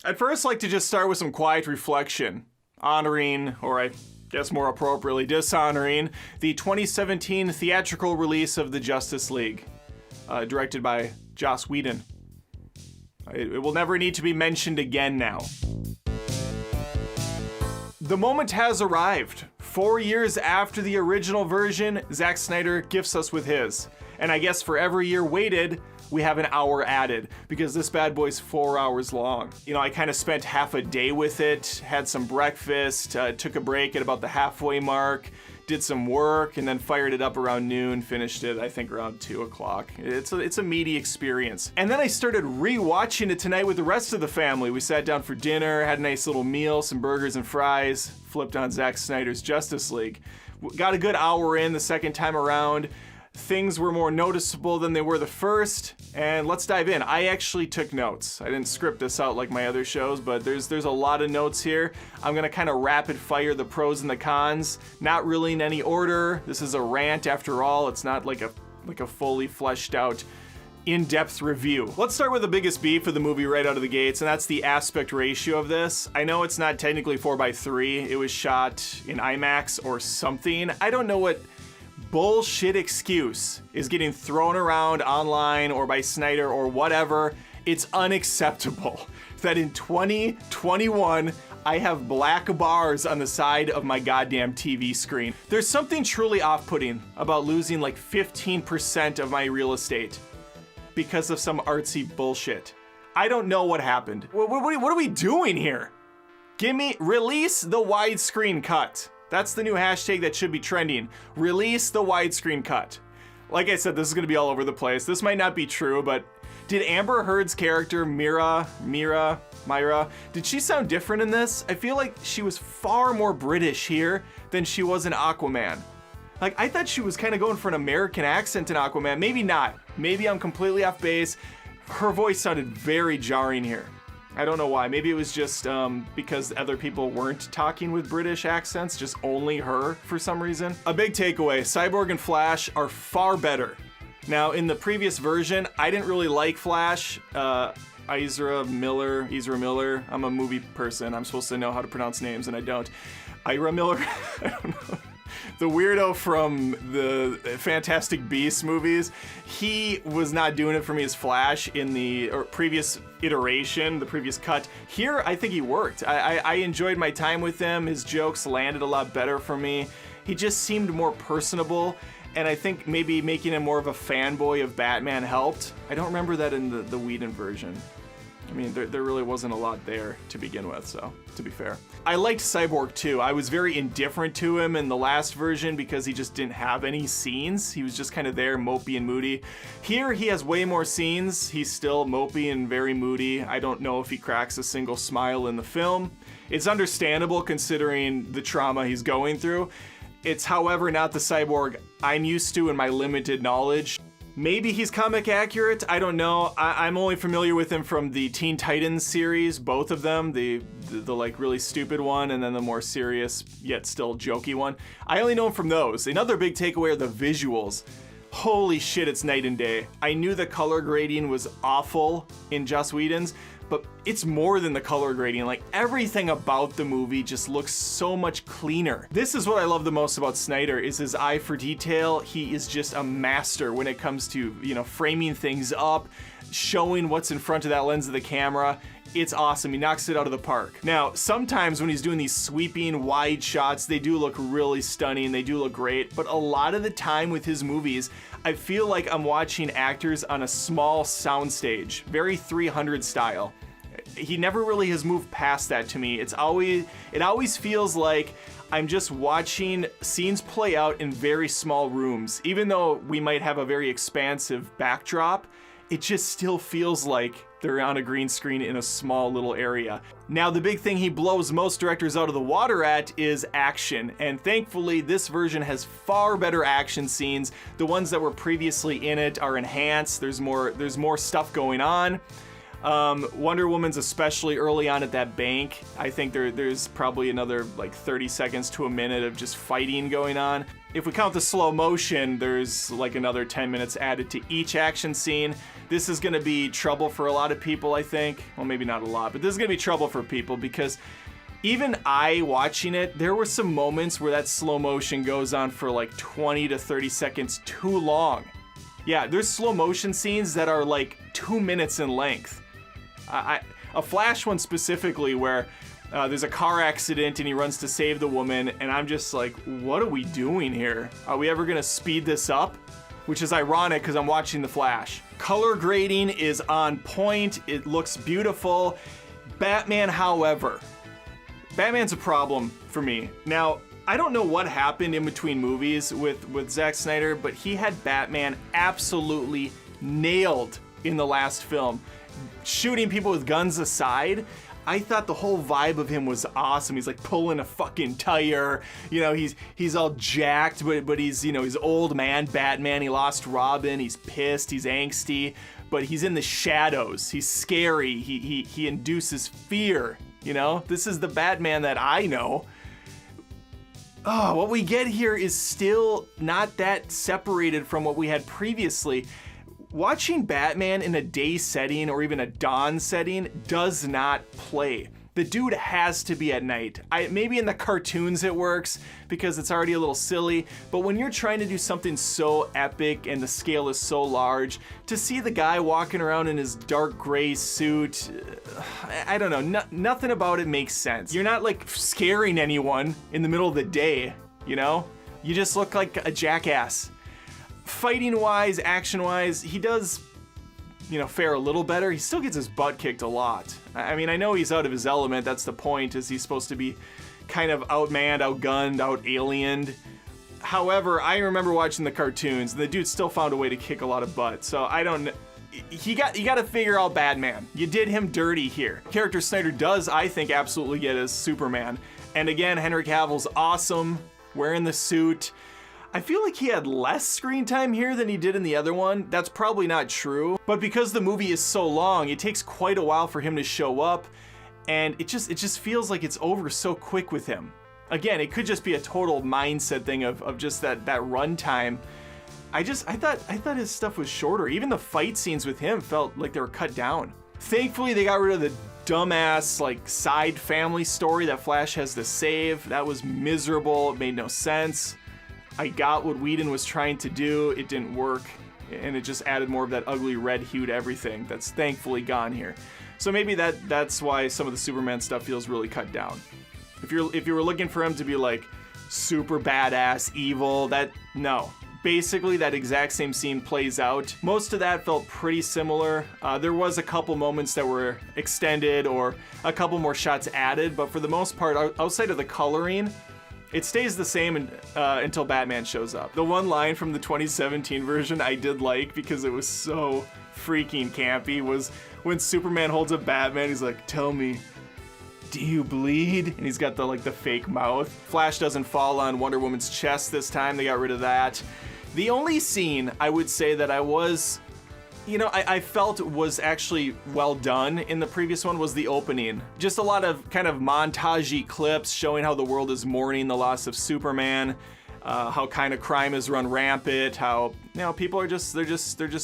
I'd first like to just start with some quiet reflection, honoring, or I guess more appropriately, dishonoring the 2017 theatrical release of the Justice League, directed by Joss Whedon. It will never need to be mentioned again now. The moment has arrived. 4 years after the original version, Zack Snyder gifts us with his. And I guess for every year waited, we have an hour added, because this bad boy's 4 hours long. You know, I kind of spent half a day with it, had some breakfast, took a break at about the halfway mark, did some work, and then fired it up around noon, finished it, I think, around 2 o'clock. It's a meaty experience. And then I started re-watching it tonight with the rest of the family. We sat down for dinner, had a nice little meal, some burgers and fries, flipped on Zack Snyder's Justice League. Got a good hour in the second time around. Things were more noticeable than they were the first, and let's dive in. I actually took notes. I didn't script this out like my other shows, but there's a lot of notes here. I'm gonna kind of rapid fire the pros and the cons, not really in any order. This is a rant after all. It's not like a fully fleshed out in-depth review. Let's start with the biggest beef of the movie right out of the gates, and that's the aspect ratio of this. I know it's not technically 4:3. It was shot in IMAX or something. I don't know what bullshit excuse is getting thrown around online or by Snyder or whatever. It's unacceptable that in 2021 I have black bars on the side of my goddamn TV screen. There's something truly off-putting about losing like 15% of my real estate because of some artsy bullshit. I don't know what happened. What are we doing here? Release the widescreen cut. That's the new hashtag that should be trending. Release the widescreen cut. Like I said, this is gonna be all over the place. This might not be true, but did Amber Heard's character, Myra, did she sound different in this? I feel like she was far more British here than she was in Aquaman. Like, I thought she was kind of going for an American accent in Aquaman. Maybe not. Maybe I'm completely off base. Her voice sounded very jarring here. I don't know why. Maybe it was just because other people weren't talking with British accents, just only her for some reason. A big takeaway, Cyborg and Flash are far better. Now, in the previous version, I didn't really like Flash. Ezra Miller. I'm a movie person. I'm supposed to know how to pronounce names, and I don't. Ira Miller? I don't know. The weirdo from the Fantastic Beasts movies, he was not doing it for me as Flash in the previous iteration, the previous cut. Here, I think he worked. I enjoyed my time with him. His jokes landed a lot better for me. He just seemed more personable, and I think maybe making him more of a fanboy of Batman helped. I don't remember that in the Whedon version. I mean, there really wasn't a lot there to begin with, so, to be fair. I liked Cyborg too. I was very indifferent to him in the last version because he just didn't have any scenes. He was just kind of there, mopey and moody. Here, he has way more scenes. He's still mopey and very moody. I don't know if he cracks a single smile in the film. It's understandable considering the trauma he's going through. It's, however, not the Cyborg I'm used to in my limited knowledge. Maybe he's comic accurate, I don't know. I'm only familiar with him from the Teen Titans series, both of them, the like really stupid one and then the more serious yet still jokey one. I only know him from those. Another big takeaway are the visuals. Holy shit, it's night and day. I knew the color grading was awful in Joss Whedon's, but it's more than the color grading. Like, everything about the movie just looks so much cleaner. This is what I love the most about Snyder, is his eye for detail. He is just a master when it comes to, you know, framing things up, showing what's in front of that lens of the camera. It's awesome. He knocks it out of the park. Now, sometimes when he's doing these sweeping wide shots, they do look really stunning. They do look great. But a lot of the time with his movies, I feel like I'm watching actors on a small soundstage, very 300 style. He never really has moved past that to me. It always feels like I'm just watching scenes play out in very small rooms. Even though we might have a very expansive backdrop, it just still feels like they're on a green screen in a small little area. Now, the big thing he blows most directors out of the water at is action, and thankfully this version has far better action scenes. The ones that were previously in it are enhanced. There's more stuff going on. Wonder Woman's especially early on at that bank. I think there's probably another like 30 seconds to a minute of just fighting going on. If we count the slow motion, there's like another 10 minutes added to each action scene. This is gonna be trouble for a lot of people, I think. Well, maybe not a lot, but this is gonna be trouble for people because even I watching it, there were some moments where that slow motion goes on for like 20 to 30 seconds too long. Yeah, there's slow motion scenes that are like 2 minutes in length. A Flash one specifically where there's a car accident and he runs to save the woman, and I'm just like, what are we doing here? Are we ever gonna speed this up? Which is ironic because I'm watching The Flash. Color grading is on point. It looks beautiful. Batman, however, Batman's a problem for me. Now, I don't know what happened in between movies with Zack Snyder, but he had Batman absolutely nailed in the last film. Shooting people with guns aside, I thought the whole vibe of him was awesome. He's like pulling a fucking tire, you know, he's all jacked, but he's, you know, he's old man Batman. He lost Robin, he's pissed, he's angsty, but he's in the shadows. He's scary, he induces fear, you know? This is the Batman that I know. Oh, what we get here is still not that separated from what we had previously. Watching Batman in a day setting or even a dawn setting does not play. The dude has to be at night. Maybe in the cartoons it works because it's already a little silly, but when you're trying to do something so epic and the scale is so large, to see the guy walking around in his dark gray suit, I don't know, nothing about it makes sense. You're not like scaring anyone in the middle of the day, you know? You just look like a jackass. Fighting wise, action wise, he does, you know, fare a little better. He still gets his butt kicked a lot. I mean, I know he's out of his element. That's the point, is he's supposed to be kind of outmanned, outgunned, out-aliened. However, I remember watching the cartoons, and the dude still found a way to kick a lot of butt. So I don't. You got to figure out Batman. You did him dirty here. Character Snyder does, I think, absolutely get as Superman. And again, Henry Cavill's awesome, wearing the suit. I feel like he had less screen time here than he did in the other one. That's probably not true, but because the movie is so long, it takes quite a while for him to show up, and it just feels like it's over so quick with him. Again, it could just be a total mindset thing of just that run time. I thought his stuff was shorter. Even the fight scenes with him felt like they were cut down. Thankfully, they got rid of the dumbass like side family story that Flash has to save. That was miserable. It made no sense. I got what Whedon was trying to do, it didn't work, and it just added more of that ugly red hue to everything that's thankfully gone here. So maybe that's why some of the Superman stuff feels really cut down. If you were looking for him to be like super badass, evil, no. Basically that exact same scene plays out. Most of that felt pretty similar. There was a couple moments that were extended or a couple more shots added, but for the most part, outside of the coloring, it stays the same until Batman shows up. The one line from the 2017 version I did like because it was so freaking campy was when Superman holds up Batman, he's like, "Tell me, do you bleed?" And he's got the fake mouth. Flash doesn't fall on Wonder Woman's chest this time, they got rid of that. The only scene I would say that I felt was actually well done in the previous one was the opening. Just a lot of kind of montagey clips showing how the world is mourning the loss of Superman, how kind of crime has run rampant, how people are just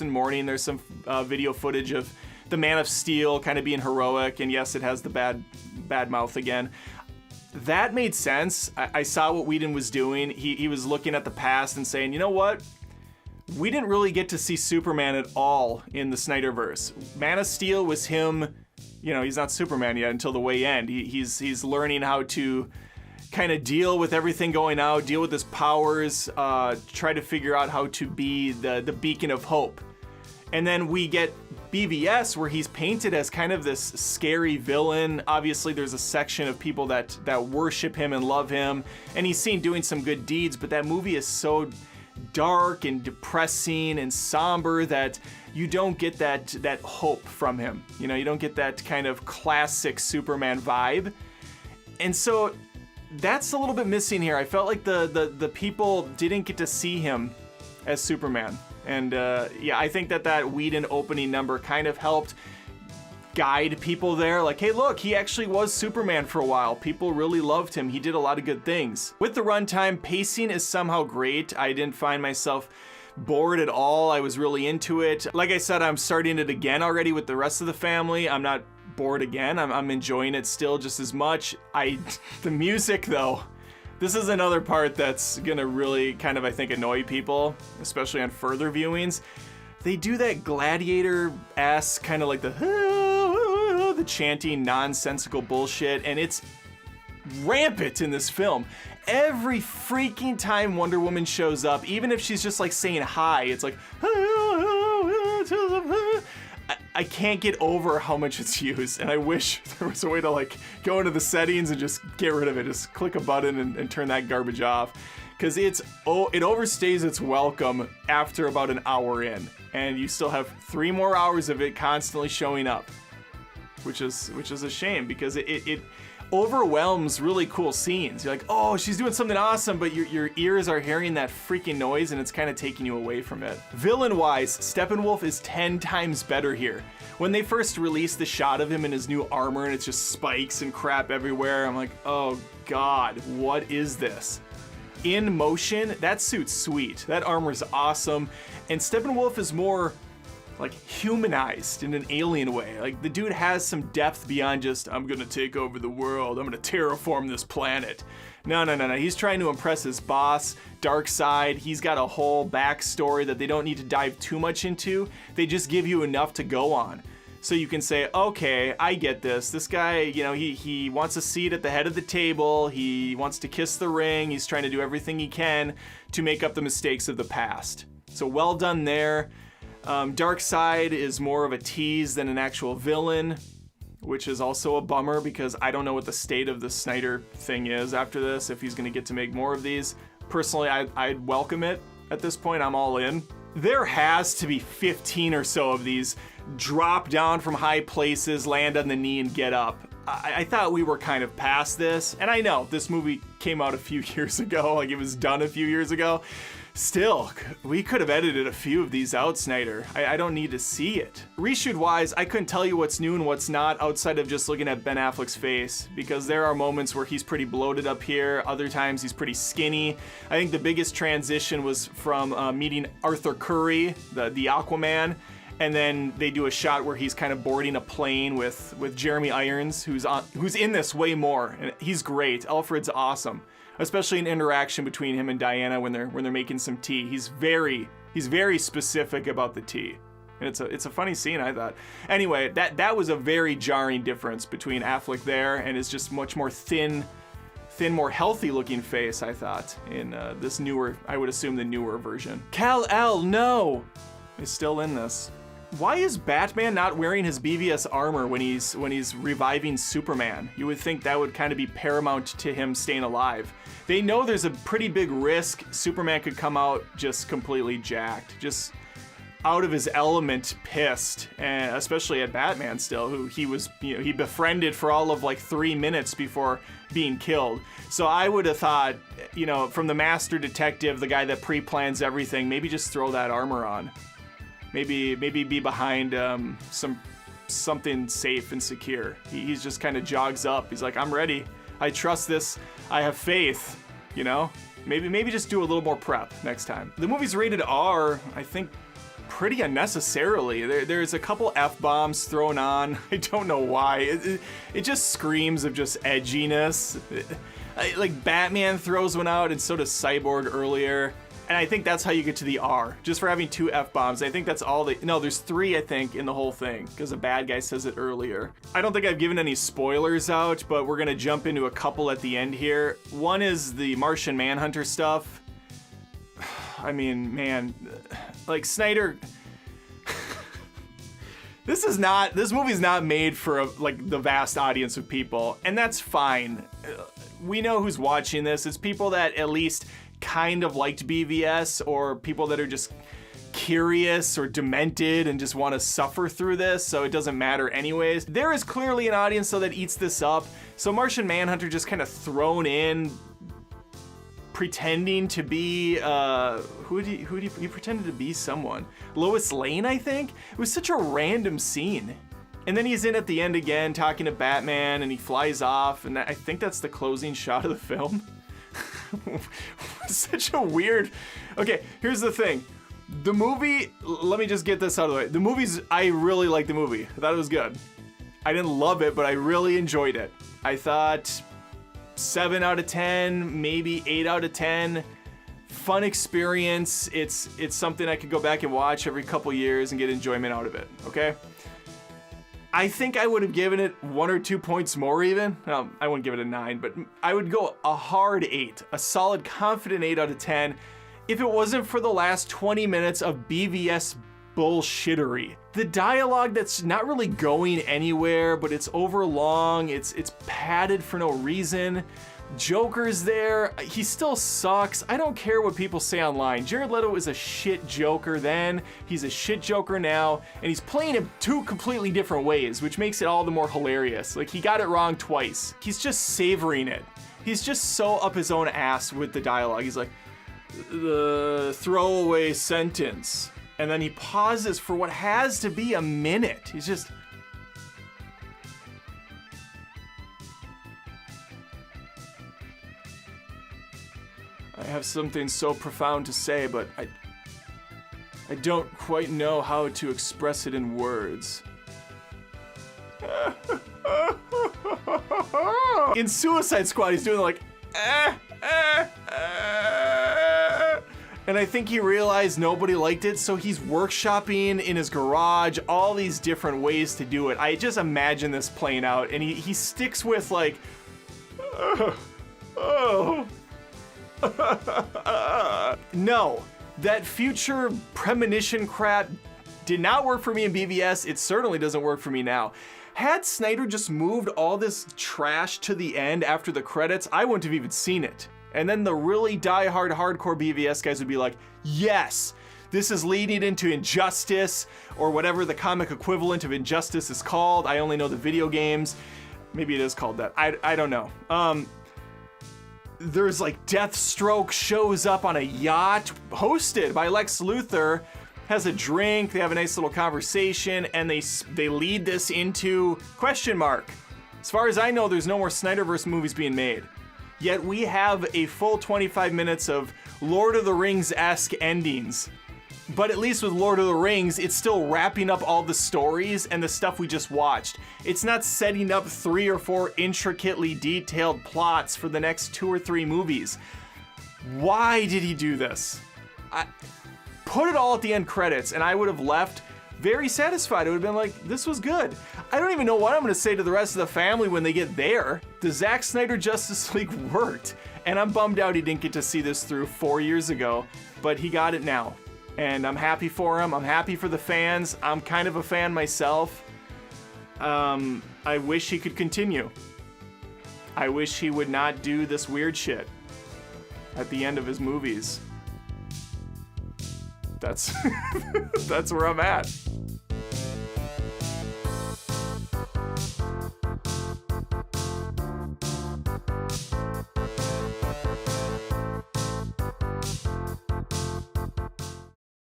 in mourning. There's some video footage of the Man of Steel kind of being heroic, and yes, it has the bad mouth again. That made sense. I saw what Whedon was doing. He was looking at the past and saying, you know what? We didn't really get to see Superman at all in the Snyderverse. Man of Steel was him, he's not Superman yet until the way end. He's learning how to kind of deal with everything going out, deal with his powers, try to figure out how to be the beacon of hope. And then we get BVS where he's painted as kind of this scary villain. Obviously there's a section of people that worship him and love him, and he's seen doing some good deeds, but that movie is so dark and depressing and somber that you don't get that hope from him. You don't get that kind of classic Superman vibe. And so that's a little bit missing here. I felt like the people didn't get to see him as Superman. And I think that Whedon opening number kind of helped. guide people there, like, hey look, he actually was Superman for a while. People really loved him. He did a lot of good things. With the runtime, pacing is somehow great. I didn't find myself bored at all. I was really into it. Like I said, I'm starting it again already with the rest of the family. I'm not bored again. I'm enjoying it still just as much. The music though, this is another part that's gonna really kind of, I think, annoy people, especially on further viewings. They do that gladiator-esque kind of like the chanting nonsensical bullshit, and it's rampant in this film. Every freaking time Wonder Woman shows up, even if she's just like saying hi, it's like, I can't get over how much it's used, and I wish there was a way to like go into the settings and just get rid of it. Just click a button and turn that garbage off, because it overstays its welcome after about an hour in, and you still have 3 more hours of it constantly showing up, which is a shame, because it overwhelms really cool scenes. You're like, oh, she's doing something awesome, but your ears are hearing that freaking noise, and it's kind of taking you away from it. Villain-wise, Steppenwolf is 10 times better here. When they first released the shot of him in his new armor and it's just spikes and crap everywhere, I'm like, oh god, what is this? In motion, that suit's sweet. That armor's awesome, and Steppenwolf is more like humanized in an alien way. Like, the dude has some depth beyond just, I'm gonna take over the world, I'm gonna terraform this planet. No. He's trying to impress his boss, Darkseid. He's got a whole backstory that they don't need to dive too much into. They just give you enough to go on. So you can say, okay, I get this. This guy, you know, he wants a seat at the head of the table. He wants to kiss the ring. He's trying to do everything he can to make up the mistakes of the past. So well done there. Darkseid is more of a tease than an actual villain, which is also a bummer, because I don't know what the state of the Snyder thing is after this, if he's going to get to make more of these. Personally, I'd welcome it at this point. I'm all in. There has to be 15 or so of these drop down from high places, land on the knee, and get up. I thought we were kind of past this, and I know this movie came out a few years ago, like it was done a few years ago. Still, we could have edited a few of these out, Snyder. I don't need to see it. Reshoot-wise, I couldn't tell you what's new and what's not outside of just looking at Ben Affleck's face, because there are moments where he's pretty bloated up here, other times he's pretty skinny. I think the biggest transition was from meeting Arthur Curry, the Aquaman, and then they do a shot where he's kind of boarding a plane with Jeremy Irons, who's in this way more, and he's great. Alfred's awesome. Especially an interaction between him and Diana when they're making some tea. He's very specific about the tea, and it's a funny scene, I thought. Anyway, that was a very jarring difference between Affleck there and his just much more thin, more healthy looking face, I thought, in this newer, I would assume the newer version. Kal-El, no, is still in this. Why is Batman not wearing his BVS armor when he's reviving Superman? You would think that would kind of be paramount to him staying alive. They know there's a pretty big risk Superman could come out just completely jacked, just out of his element, pissed, and especially at Batman still, who he befriended for all of like 3 minutes before being killed. So I would have thought, from the master detective, the guy that pre-plans everything, maybe just throw that armor on. Maybe be behind something safe and secure. He's just kind of jogs up. He's like, I'm ready. I trust this. I have faith. Maybe just do a little more prep next time. The movie's rated R, I think, pretty unnecessarily. There's a couple F-bombs thrown on. I don't know why. It just screams of just edginess. Like Batman throws one out, and so does Cyborg earlier. And I think that's how you get to the R, just for having 2 F-bombs. I think that's all no, there's 3, I think, in the whole thing, because a bad guy says it earlier. I don't think I've given any spoilers out, but we're gonna jump into a couple at the end here. One is the Martian Manhunter stuff. I mean, man, like Snyder, this movie's not made for the vast audience of people, and that's fine. We know who's watching this. It's people that at least kind of liked BVS, or people that are just curious or demented and just want to suffer through this, so it doesn't matter anyways. There is clearly an audience though that eats this up, so Martian Manhunter just kind of thrown in, pretending to be he pretended to be someone. Lois Lane, I think. It was such a random scene. And then he's in at the end again talking to Batman, and he flies off, and I think that's the closing shot of the film. Such a weird... Okay, here's the thing. The movie, let me just get this out of the way. The movie's, I really liked the movie. I thought it was good. I didn't love it, but I really enjoyed it. I thought 7 out of 10, maybe 8 out of 10. Fun experience. It's something I could go back and watch every couple years and get enjoyment out of it, okay? I think I would have given it 1 or 2 points more even. No, I wouldn't give it a 9, but I would go a hard 8, a solid confident 8 out of 10 if it wasn't for the last 20 minutes of BVS bullshittery. The dialogue that's not really going anywhere, but it's overlong, it's padded for no reason. Joker's there, he still sucks. I don't care what people say online. Jared Leto is a shit Joker then, he's a shit Joker now, and he's playing him 2 completely different ways, which makes it all the more hilarious. Like, he got it wrong twice. He's just savoring it. He's just so up his own ass with the dialogue. He's like, the throwaway sentence. And then he pauses for what has to be a minute. He's just... I have something so profound to say, but I don't quite know how to express it in words. In Suicide Squad, he's doing like, and I think he realized nobody liked it, so he's workshopping in his garage all these different ways to do it. I just imagine this playing out, and he sticks with like, no, that future premonition crap did not work for me in BVS. It certainly doesn't work for me now. Had Snyder just moved all this trash to the end after the credits, I wouldn't have even seen it. And then the really die-hard hardcore BVS guys would be like, yes, this is leading into Injustice, or whatever the comic equivalent of Injustice is called. I only know the video games. Maybe it is called that. I don't know. There's like Deathstroke shows up on a yacht hosted by Lex Luthor, has a drink, they have a nice little conversation, and they lead this into question mark. As far as I know, there's no more Snyderverse movies being made. Yet we have a full 25 minutes of Lord of the Rings-esque endings. But at least with Lord of the Rings, it's still wrapping up all the stories and the stuff we just watched. It's not setting up 3 or 4 intricately detailed plots for the next 2 or 3 movies. Why did he do this? Put it all at the end credits, and I would have left very satisfied. It would have been like, this was good. I don't even know what I'm gonna say to the rest of the family when they get there. The Zack Snyder Justice League worked, and I'm bummed out he didn't get to see this through 4 years ago, but he got it now. And I'm happy for him, I'm happy for the fans, I'm kind of a fan myself. I wish he could continue. I wish he would not do this weird shit at the end of his movies. That's, that's where I'm at.